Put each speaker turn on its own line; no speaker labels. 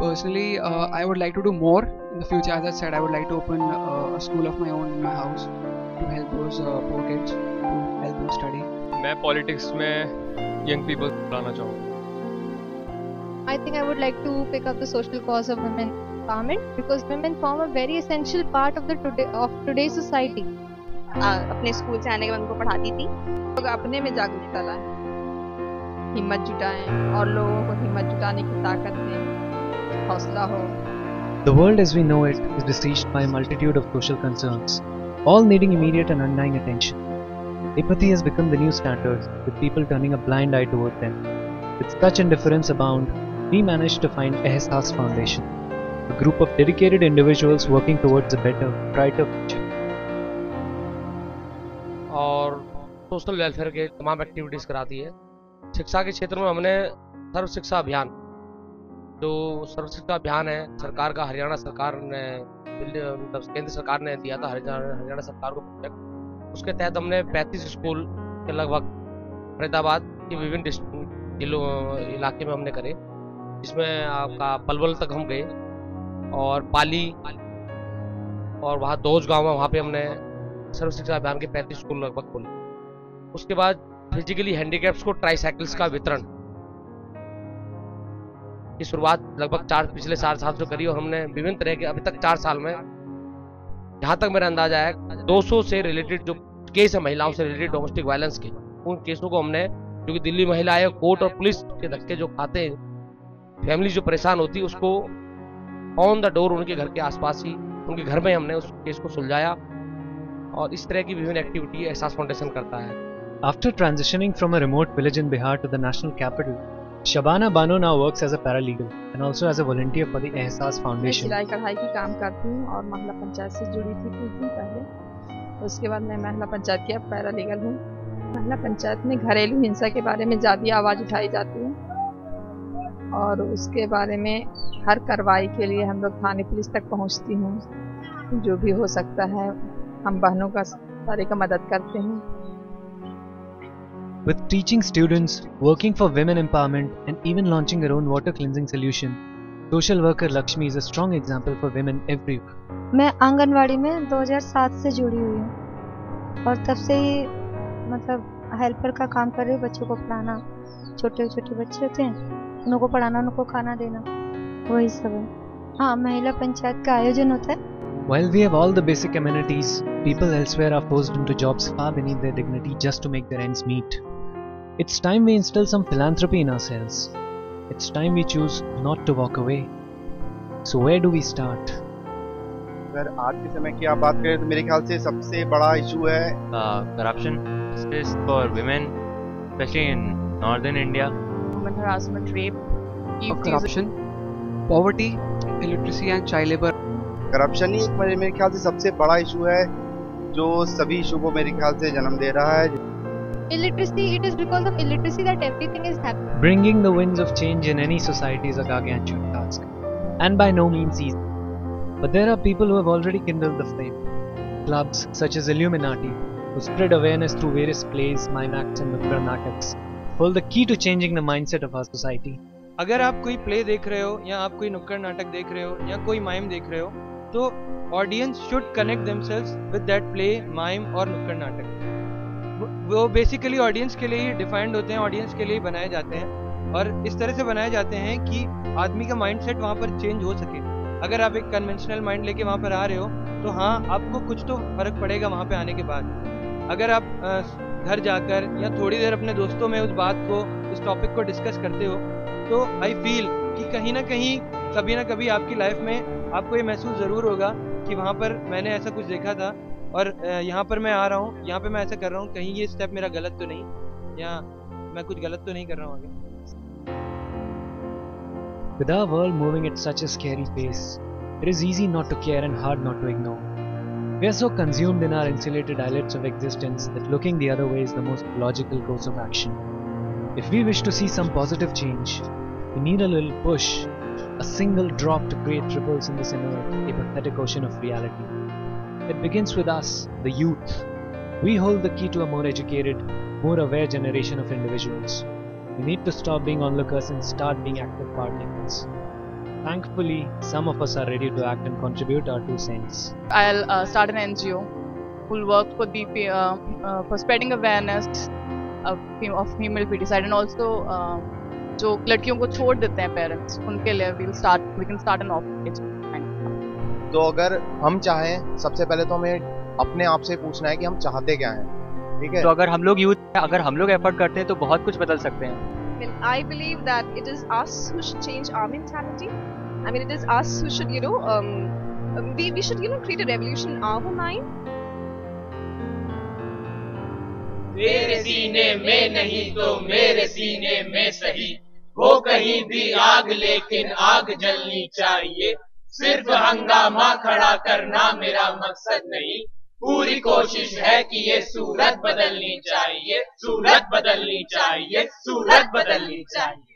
Personally, I would like to do more in the future. As I said, I would like to open a school of my own in my house to help those poor kids, to help them study.
मैं politics में young people लाना चाहूँगा.
I think I would like to pick up the social cause of women empowerment because women form a very essential part of today's society.
अपने school से आने के बाद उनको पढ़ाती थी.
लोग अपने में जागरूकता लाएं, हिम्मत जुटाएं और लोगों को हिम्मत जुटाने की ताकत दें, हौसला हो.
The world as we know it is besieged by a multitude of social concerns, all needing immediate and undying attention. Apathy has become the new standard, with people turning a blind eye toward them. With such indifference abound, we managed to find Ehsaas Foundation, a group of dedicated individuals working towards a better, brighter future.
और social welfare के तमाम activities कराती है. शिक्षा के क्षेत्र में हमने सर्व शिक्षा अभियान, जो सर्व शिक्षा अभियान है सरकार का, हरियाणा सरकार ने केंद्र सरकार ने दिया था हरियाणा सरकार को प्रोजेक्ट. उसके तहत हमने 35 स्कूल के लगभग फरीदाबाद के विभिन्न जिलों इलाके में हमने करे, जिसमें आपका पलवल तक हम गए और पाली और वहाँ दोज गाँव है, वहाँ पे हमने सर्व शिक्षा अभियान के 35 स्कूल लगभग खोले. उसके बाद फिजिकली हैंडीकैप्स को ट्राईसाइकिल्स का वितरण की शुरुआत लगभग पिछले 4 साल से करी और हमने विभिन्न तरह के अभी तक 4 साल में जहाँ तक मेरा अंदाजा है 200 से रिलेटेड जो केस है महिलाओं से रिलेटेड डोमेस्टिक वायलेंस के, उन केसों को हमने, जो कि दिल्ली महिलाएं कोर्ट और पुलिस के धक्के जो खाते हैं, फैमिली जो परेशान होती है, उसको ऑन द डोर उनके घर के आसपास ही उनके घर में हमने उस केस को सुलझाया. और इस तरह की विभिन्न एक्टिविटी एहसास फाउंडेशन करता है.
After transitioning from a remote village in Bihar to the national capital, Shabana Bano now works as a paralegal and also as a volunteer for the Ehsaas
मैं
Foundation.
सिलाई कढ़ाई की काम करती हूँ और महिला पंचायत से जुड़ी थी कुछ दिन पहले. उसके बाद मैं महिला पंचायत की अब पैरालीगल हूँ. महिला पंचायत में घरेलू हिंसा के बारे में ज़्यादा आवाज़ उठाई जाती है और उसके बारे में हर कार्रवाई के लिए हम लोग थाने पुलिस तक पहुँचती हूँ. जो भी हो सकता है हम बहनों का सारे का मदद करते हैं.
With teaching students, working for women empowerment and even launching her own water cleansing solution, social worker Lakshmi is a strong example for women everywhere.
मैं आंगनवाड़ी में 2007 से जुड़ी हुई हूँ और तब से ही मतलब हेल्पर का काम कर रही हूँ. बच्चों को पढ़ाना, छोटे छोटे बच्चे होते हैं उनको पढ़ाना, उनको खाना देना, वही सब है. हाँ, महिला पंचायत का आयोजन होता है.
While we have all the basic amenities, people elsewhere are forced into jobs far beneath their dignity just to make their ends meet. It's time we instill some philanthropy in ourselves. It's time we choose not to walk away. So where do we start?
अगर आज के समय की आप बात करें तो मेरे ख्याल से सबसे बड़ा इशू है
corruption, justice for women, especially in northern India.
Women harassment, rape,
Corruption, poverty, illiteracy and child labor.
Corruption ही मेरे ख्याल से सबसे बड़ा इशू है जो सभी इशू को मेरे ख्याल से जन्म दे रहा है.
Illiteracy, it is because of illiteracy that everything is happening.
Bringing the winds of change in any society is a gargantuan task, and by no means easy. But there are people who have already kindled the flame. Clubs such as Illuminati, who spread awareness through various plays, mime acts and nukkad naटक्स, hold the key to changing the mindset of our society.
अगर आप कोई play देख रहे हो या आप कोई नुक्कड़ नाटक देख रहे हो या कोई माइम देख रहे हो, तो audience should connect themselves with that play, mime और नुक्कड़ नाटक. वो बेसिकली ऑडियंस के लिए ही डिफाइंड होते हैं, ऑडियंस के लिए ही बनाए जाते हैं और इस तरह से बनाए जाते हैं कि आदमी का माइंडसेट वहाँ पर चेंज हो सके. अगर आप एक कन्वेंशनल माइंड लेके वहाँ पर आ रहे हो तो हाँ, आपको कुछ तो फर्क पड़ेगा वहाँ पे आने के बाद. अगर आप घर जाकर या थोड़ी देर अपने दोस्तों में उस बात को, इस टॉपिक को डिस्कस करते हो, तो आई फील कि कहीं ना कहीं कभी ना कभी आपकी लाइफ में आपको ये महसूस ज़रूर होगा कि वहाँ पर मैंने ऐसा कुछ देखा था और यहाँ पर मैं आ रहा हूँ, यहाँ पे मैं ऐसा कर रहा हूँ, कहीं ये स्टेप मेरा गलत तो नहीं, या मैं कुछ गलत तो नहीं कर रहा हूँ आगे.
With our world moving at such a scary pace, it is easy not to care and hard not to ignore. We are so consumed in our insulated islets of existence that looking the other way is the most logical course of action. If we wish to see some positive change, we need a little push, a single drop to create ripples in this inert, apathetic ocean of reality. It begins with us, the youth. We hold the key to a more educated, more aware generation of individuals. We need to stop being onlookers and start being active partakers. Thankfully, some of us are ready to act and contribute our 2 cents.
I'll start an NGO who will work for for spreading awareness of female feticide, and also जो लड़कियों को छोड़ देते हैं parents, उनके लिए we can start an orphanage.
तो अगर हम चाहें, सबसे पहले तो हमें अपने आप से पूछना है कि हम चाहते क्या हैं, ठीक है?
तो अगर हम लोग अगर हम लोग एफर्ट करते हैं तो बहुत कुछ बदल सकते हैं.
Well, I believe that it is us who should change our mentality. I mean, it is us who should, we should, create a revolution in our mind.
तेरे सीने में नहीं तो मेरे सीने में सही, हो कहीं भी आग लेकिन आग जलनी चाहिए. सिर्फ हंगामा खड़ा करना मेरा मकसद नहीं, पूरी कोशिश है कि ये सूरत बदलनी चाहिए, सूरत बदलनी चाहिए, सूरत बदलनी चाहिए.